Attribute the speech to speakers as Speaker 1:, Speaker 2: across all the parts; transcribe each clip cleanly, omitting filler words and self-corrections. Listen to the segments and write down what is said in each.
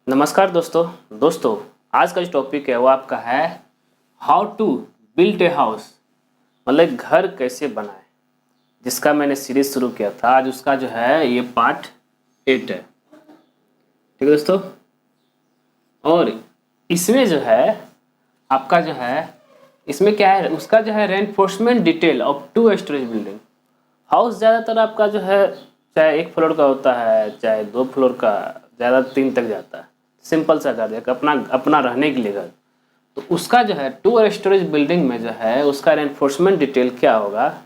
Speaker 1: नमस्कार दोस्तों आज का जो टॉपिक है वो आपका है how to build a house, मतलब घर कैसे बनाए, जिसका मैंने सीरीज शुरू किया था। आज उसका जो है ये पार्ट 8 है। ठीक है दोस्तों, और इसमें जो है आपका जो है इसमें क्या है, उसका जो है reinforcement detail of 2 storage building house. ज़्यादातर आपका जो है चाहे 1 फ्लोर का होता है, चाहे 2 फ्लोर का, ज़्यादा 3 तक जाता है। सिंपल सा घर, एक अपना रहने के लिए घर। तो उसका जो है 2 स्टोरेज बिल्डिंग में जो है उसका रेनफोर्समेंट डिटेल क्या होगा,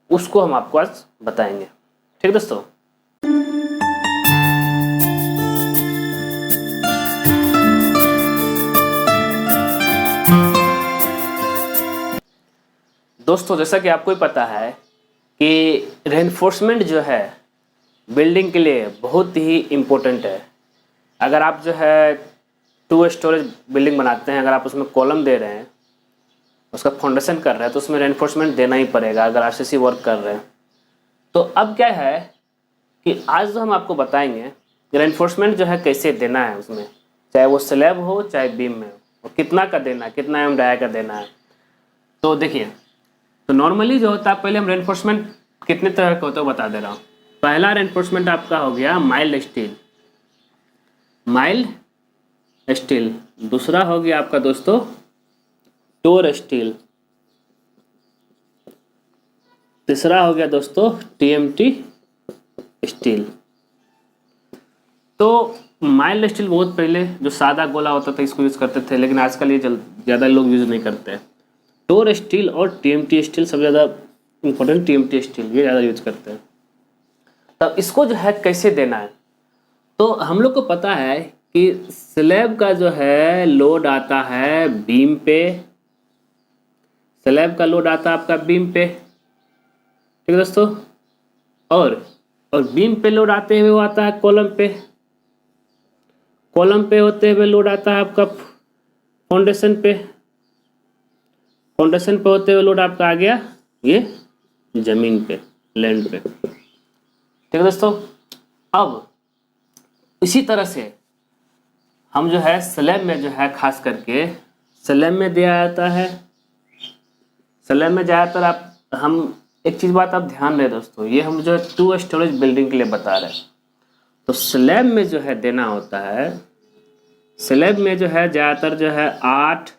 Speaker 1: उसको हम आपको आज बताएंगे। ठीक दोस्तों, जैसा कि आपको ही पता है कि रेनफोर्समेंट जो है बिल्डिंग के लिए बहुत ही इम्पोर्टेंट है। अगर आप जो है 2 स्टोरेज बिल्डिंग बनाते हैं, अगर आप उसमें कॉलम दे रहे हैं, उसका फाउंडेशन कर रहे हैं, तो उसमें रेनफोर्समेंट देना ही पड़ेगा अगर आरसीसी वर्क कर रहे हैं। तो अब क्या है कि आज जो हम आपको बताएंगे कि रेनफोर्समेंट जो है कैसे देना है उसमें, चाहे वो स्लैब हो चाहे बीम में हो, और कितना का देना है, कितना एम डाया का देना है। तो देखिए, तो नॉर्मली जो होता है, पहले हम रेनफोर्समेंट कितने तरह का होता है बता दे रहा हूँ। पहला रेनफोर्समेंट आपका हो गया माइल्ड स्टील। दूसरा हो गया आपका दोस्तों टोर स्टील। तीसरा हो गया दोस्तों टीएमटी स्टील। तो माइल्ड स्टील बहुत पहले जो सादा गोला होता था इसको यूज़ करते थे, लेकिन आजकल ये ज़्यादा लोग यूज़ नहीं करते। टोर स्टील और टीएमटी स्टील सबसे ज़्यादा इम्पोर्टेंट, टीएमटी स्टील ये ज़्यादा यूज करते हैं। तब इसको जो है कैसे देना है, तो हम लोग को पता है कि स्लैब का जो है लोड आता है बीम पे, स्लैब का लोड आता है आपका बीम पे। ठीक है दोस्तों, और बीम पे लोड आते हुए वो आता है कॉलम पे, कॉलम पे होते हुए लोड आता है आपका फाउंडेशन पे, फाउंडेशन पे होते हुए लोड आपका आ गया ये जमीन पे, लैंड पे। ठीक है दोस्तों, अब इसी तरह से हम जो है स्लैब में जो है खास करके स्लैब में दिया जाता है। स्लैब में ज़्यादातर हम एक चीज़ बात आप ध्यान दें दोस्तों, ये हम जो है 2 स्टोरेज बिल्डिंग के लिए बता रहे हैं। तो स्लैब में जो है देना होता है, स्लैब में जो है ज़्यादातर जो है 8,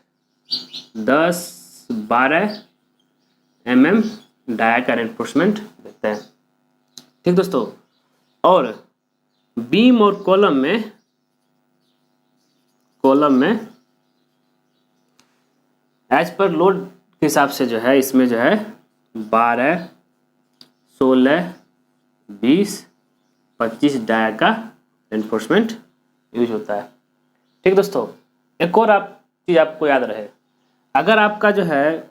Speaker 1: 10, 12 mm डाया का रेनफोर्समेंट देते हैं। ठीक दोस्तों, और बीम और कॉलम में एज पर लोड के हिसाब से जो है इसमें जो है 12, 16, 20, 25 डाया का रेनफोर्समेंट यूज होता है। ठीक दोस्तों, एक और चीज़ आपको याद रहे, अगर आपका जो है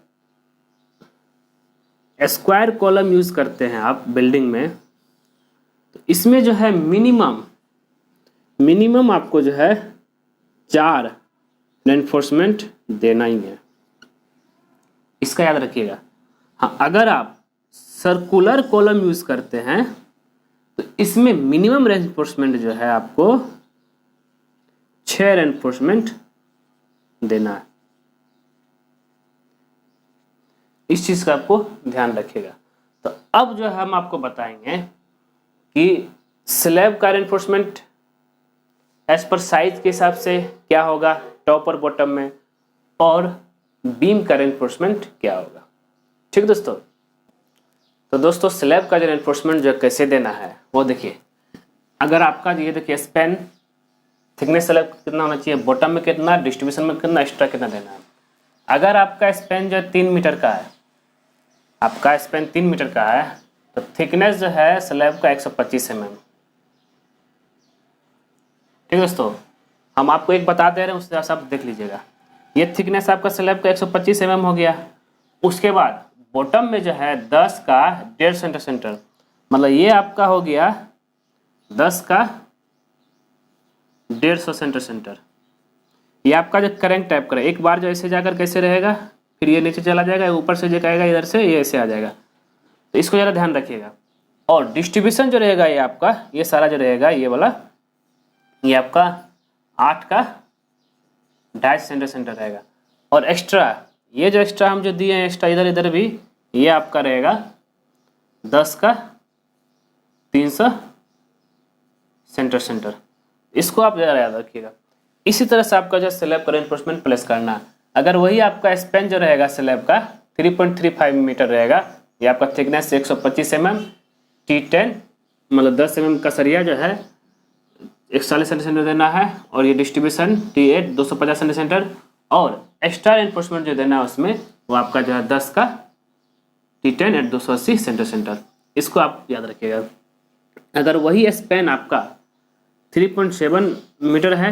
Speaker 1: स्क्वायर कॉलम यूज करते हैं आप बिल्डिंग में, तो इसमें जो है मिनिमम आपको जो है 4 रेनफोर्समेंट देना ही है, इसका याद रखिएगा। हाँ, अगर आप सर्कुलर कॉलम यूज करते हैं तो इसमें मिनिमम रेनफोर्समेंट जो है आपको 6 रेनफोर्समेंट देना है। इस चीज का आपको ध्यान रखिएगा। तो अब जो है हम आपको बताएंगे कि स्लैब का रेनफोर्समेंट एज पर साइज के हिसाब से क्या होगा टॉप और बॉटम में, और बीम का रेनफोर्समेंट क्या होगा। ठीक दोस्तों, तो दोस्तों स्लैब का जो रेनफोर्समेंट जो कैसे देना है वो देखिए। अगर आपका ये देखिए स्पैन थिकनेस स्लैब कितना होना चाहिए, बॉटम में कितना, डिस्ट्रीब्यूशन में कितना, एक्स्ट्रा कितना देना है। अगर आपका स्पैन जो 3 मीटर का है, आपका स्पैन 3 मीटर का है, तो थिकनेस जो है स्लैब का 125 mm। ठीक दोस्तों, हम आपको एक बता दे रहे हैं, उससे आप देख लीजिएगा। ये थिकनेस आपका स्लैब का 125 mm हो गया। उसके बाद बॉटम में जो है 10 का 1.5 सेंटीमीटर, मतलब ये आपका हो गया 10 का 150 सेंटीमीटर। ये आपका जो करंट टाइप का, एक बार जो ऐसे जाकर कैसे रहेगा, फिर ये नीचे चला जाएगा, ऊपर से जो आएगा इधर से ये ऐसे आ जाएगा। तो इसको ज़रा ध्यान रखिएगा। और डिस्ट्रीब्यूशन जो रहेगा ये आपका, ये सारा जो रहेगा ये वाला ये आपका 8 का 2.5 सेंटर रहेगा। और एक्स्ट्रा, ये जो एक्स्ट्रा हम जो दिए हैं एक्स्ट्रा इधर इधर भी, ये आपका रहेगा 10 का 300 सेंटर। इसको आप ज़रा याद रखिएगा। इसी तरह से आपका जो स्लैब का रेनफोर्समेंट प्लेस करना है। अगर वही आपका स्पैन जो रहेगा स्लैब का 3.35 मीटर रहेगा, ये आपका थिकनेस 125 mm, T10 मतलब 10 mm का सरिया जो है 41 सेंटीमीटर देना है, और ये डिस्ट्रीब्यूशन T8 250 सेंटीमीटर, और एक्स्ट्रा रेनफोर्समेंट जो देना है उसमें वो आपका जो है 10 का T10 एट 280 सेंटीमीटर। इसको आप याद रखिएगा। अगर वही स्पैन आपका 3.7 मीटर है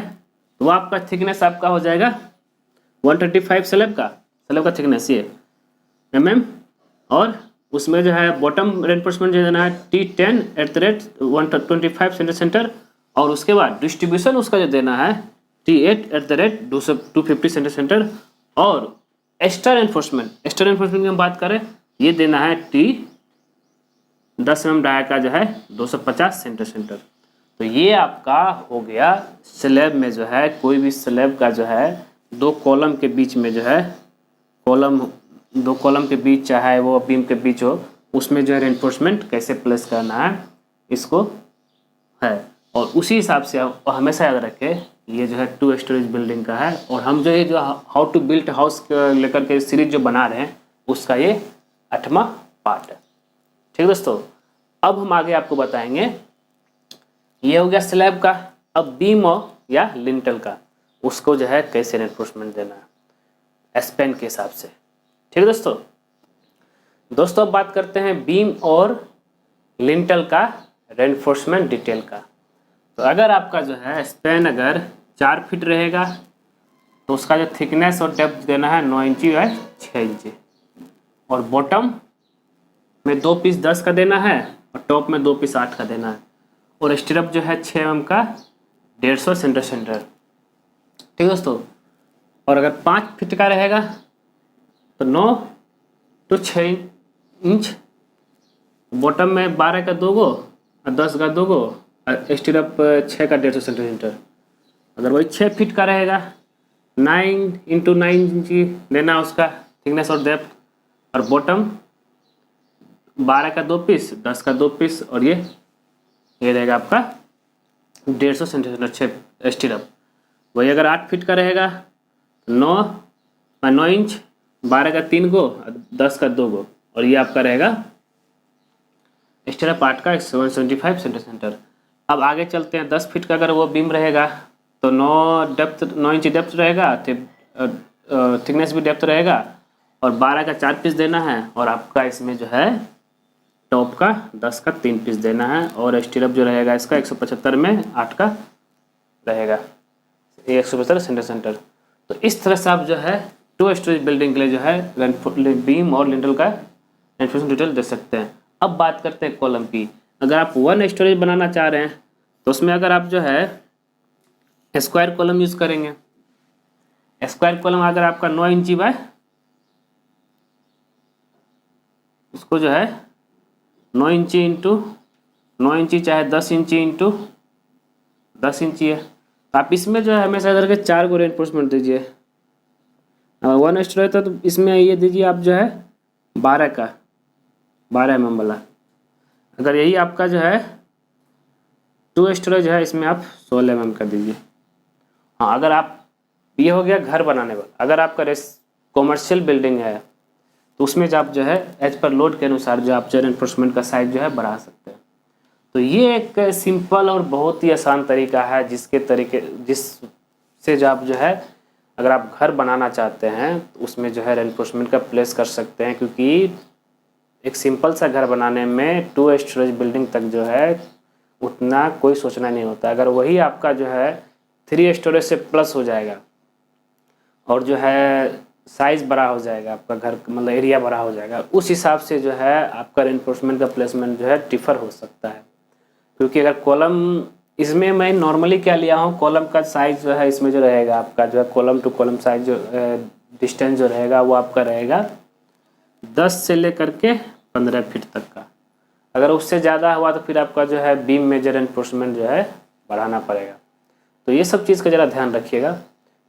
Speaker 1: तो वो आपका थिकनेस आपका हो जाएगा 135 स्लैब का थिकनेस ये mm, और उसमें जो है बॉटम रेनफोर्समेंट जो देना है T10 at the rate 125 centimetre, और उसके बाद डिस्ट्रीब्यूशन उसका जो देना है T8 at the rate 250 centimetre, और एक्स्ट्रा रेनफोर्समेंट की हम बात करें ये देना है T10 mm डाया का जो है 250 सेंटीमीटर। तो ये आपका हो गया स्लैब में जो है कोई भी स्लैब का जो है दो कॉलम के बीच में जो है दो कॉलम के बीच चाहे वो बीम के बीच हो, उसमें जो है रेनफोर्समेंट कैसे प्लेस करना है इसको है। और उसी हिसाब से हमेशा याद रखें ये जो है 2 स्टोरेज बिल्डिंग का है, और हम जो ये जो हाउ टू बिल्ड हाउस लेकर के सीरीज जो बना रहे हैं उसका ये 8वां पार्ट है। ठीक दोस्तों, अब हम आगे आपको बताएंगे, ये हो गया स्लैब का। अब बीम या लिंटल का उसको जो है कैसे रेनफोर्समेंट देना है स्पैन के हिसाब से। ठीक है दोस्तों अब बात करते हैं बीम और लिंटल का रेनफोर्समेंट डिटेल का। तो अगर आपका जो है स्पैन अगर 4 फीट रहेगा तो उसका जो थिकनेस और डेप्थ देना है 9 इंची या 6 इंची, और बॉटम में 2 पीस 10 का देना है और टॉप में 2 पीस 8 का देना है, और स्टिरअप जो है 6 mm का 150 सेंटीमीटर। ठीक दोस्तों, और अगर 5 फीट का रहेगा तो 9 to 6 इंच, बॉटम में 12 का 2 गो और 10 का 2 गो, स्टिरअप 6 का 150 सेंटीमीटर। अगर वही 6 फीट का रहेगा 9 × 9 इंची देना उसका थिकनेस और डेप्थ, और बॉटम 12 का 2 पीस 10 का 2 पीस, और ये रहेगा आपका 150 सेंटीमीटर 6 स्टिरअप। वही अगर 8 फीट का रहेगा 9 इंच 12 का 3 गो 10 का 2 गो, और ये आपका रहेगा स्टिरअप 8 का 175 सेंटीमीटर। अब आगे चलते हैं 10 फीट का अगर वो बीम रहेगा तो 9 इंच डेप्थ रहेगा, थिकनेस भी डेप्थ रहेगा, और 12 का 4 पीस देना है, और आपका इसमें जो है टॉप का 10 का 3 पीस देना है, और स्टिरअप जो रहेगा इसका 175 में 8 का रहेगा 175 सेंटीमीटर। तो इस तरह से आप जो है 2 स्टोरेज बिल्डिंग के लिए जो है बीम और लिंटल का रेनफोर्समेंट डिटेल दे सकते हैं। अब बात करते हैं कॉलम की। अगर आप 1 स्टोरेज बनाना चाह रहे हैं तो उसमें अगर आप जो है स्क्वायर कॉलम यूज़ करेंगे। स्क्वायर कॉलम अगर आपका 9 इंची बाय उसको जो है 9 इंची इंटू 9 इंची चाहे 10 इंची इंटू 10 इंची है, तो आप इसमें जो है हमेशा इधर के 4 को रेनफोर्समेंट दीजिए। अगर 1 स्टोरेज तो इसमें ये दीजिए आप जो है 12 mm वाला। अगर यही आपका जो है 2 स्टोरेज है इसमें आप 16 mm का दीजिए। हाँ, अगर आप ये हो गया घर बनाने वाला। अगर आपका कॉमर्शियल बिल्डिंग है तो उसमें जो आप जो है एज पर लोड के अनुसार जो आप रेनफोर्समेंट का साइज जो है बढ़ा सकते हैं। तो ये एक सिंपल और बहुत ही आसान तरीका है जिससे जो आप जो है अगर आप घर बनाना चाहते हैं तो उसमें जो है रेनफोर्समेंट का प्लेस कर सकते हैं, क्योंकि एक सिंपल सा घर बनाने में 2 स्टोरेज बिल्डिंग तक जो है उतना कोई सोचना नहीं होता। अगर वही आपका जो है 3 स्टोरेज से प्लस हो जाएगा और जो है साइज़ बड़ा हो जाएगा, आपका घर मतलब एरिया बड़ा हो जाएगा, उस हिसाब से जो है आपका रेनफोर्समेंट का प्लेसमेंट जो है डिफर हो सकता है। क्योंकि अगर कॉलम इसमें मैं नॉर्मली क्या लिया हूँ, कॉलम का साइज़ जो है इसमें जो रहेगा आपका जो है कॉलम टू कॉलम साइज जो डिस्टेंस जो रहेगा वो आपका रहेगा 10 से लेकर के 15 फीट तक का। अगर उससे ज़्यादा हुआ तो फिर आपका जो है बीम मेजर रेनफोर्समेंट जो है बढ़ाना पड़ेगा। तो ये सब चीज़ का ज़रा ध्यान रखिएगा।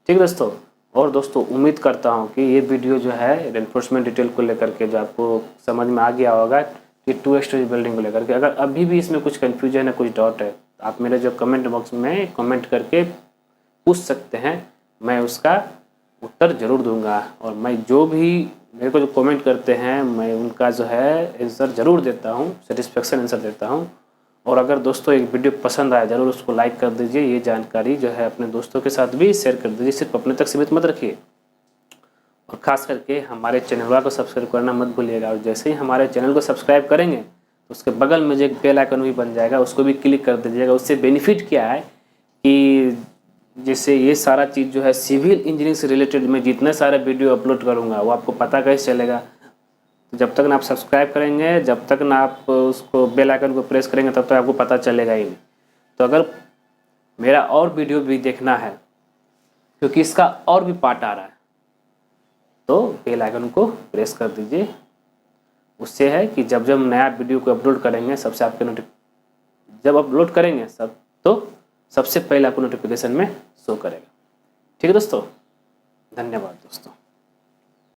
Speaker 1: ठीक दोस्तों। और दोस्तों उम्मीद करता हूँ कि ये वीडियो जो है रेनफोर्समेंट डिटेल को लेकर के जो आपको समझ में आ गया होगा कि 2 स्टोरी बिल्डिंग को लेकर के। अगर अभी भी इसमें कुछ कन्फ्यूजन है, कुछ डाउट है, आप मेरे जो कमेंट बॉक्स में कमेंट करके पूछ सकते हैं, मैं उसका उत्तर ज़रूर दूंगा। और मैं जो भी मेरे को जो कमेंट करते हैं मैं उनका जो है आंसर ज़रूर देता हूँ, सेटिस्फेक्शन आंसर देता हूँ। और अगर दोस्तों एक वीडियो पसंद आए ज़रूर उसको लाइक कर दीजिए। ये जानकारी जो है अपने दोस्तों के साथ भी शेयर कर दीजिए, सिर्फ अपने तक सीमित मत रखिए। और ख़ास करके हमारे चैनल को सब्सक्राइब करना मत भूलिएगा। और जैसे ही हमारे चैनल को सब्सक्राइब करेंगे तो उसके बगल में जो एक बेल आइकन भी बन जाएगा, उसको भी क्लिक कर दीजिएगा। उससे बेनिफिट क्या है कि जैसे ये सारा चीज़ जो है सिविल इंजीनियरिंग से रिलेटेड मैं जितने सारे वीडियो अपलोड करूँगा वो आपको पता कैसे चलेगा। तो जब तक ना आप सब्सक्राइब करेंगे, जब तक ना आप उसको बेल आइकन को प्रेस करेंगे, तब तक आपको पता चलेगा ही नहीं। तो अगर मेरा और वीडियो भी देखना है, क्योंकि इसका और भी पार्ट आ रहा है, तो बेल आइकन को प्रेस कर दीजिए। उससे है कि जब जब नया वीडियो को अपलोड करेंगे सबसे आपके जब अपलोड करेंगे तो सबसे पहले आपको नोटिफिकेशन में शो करेगा। ठीक है दोस्तों, धन्यवाद दोस्तों।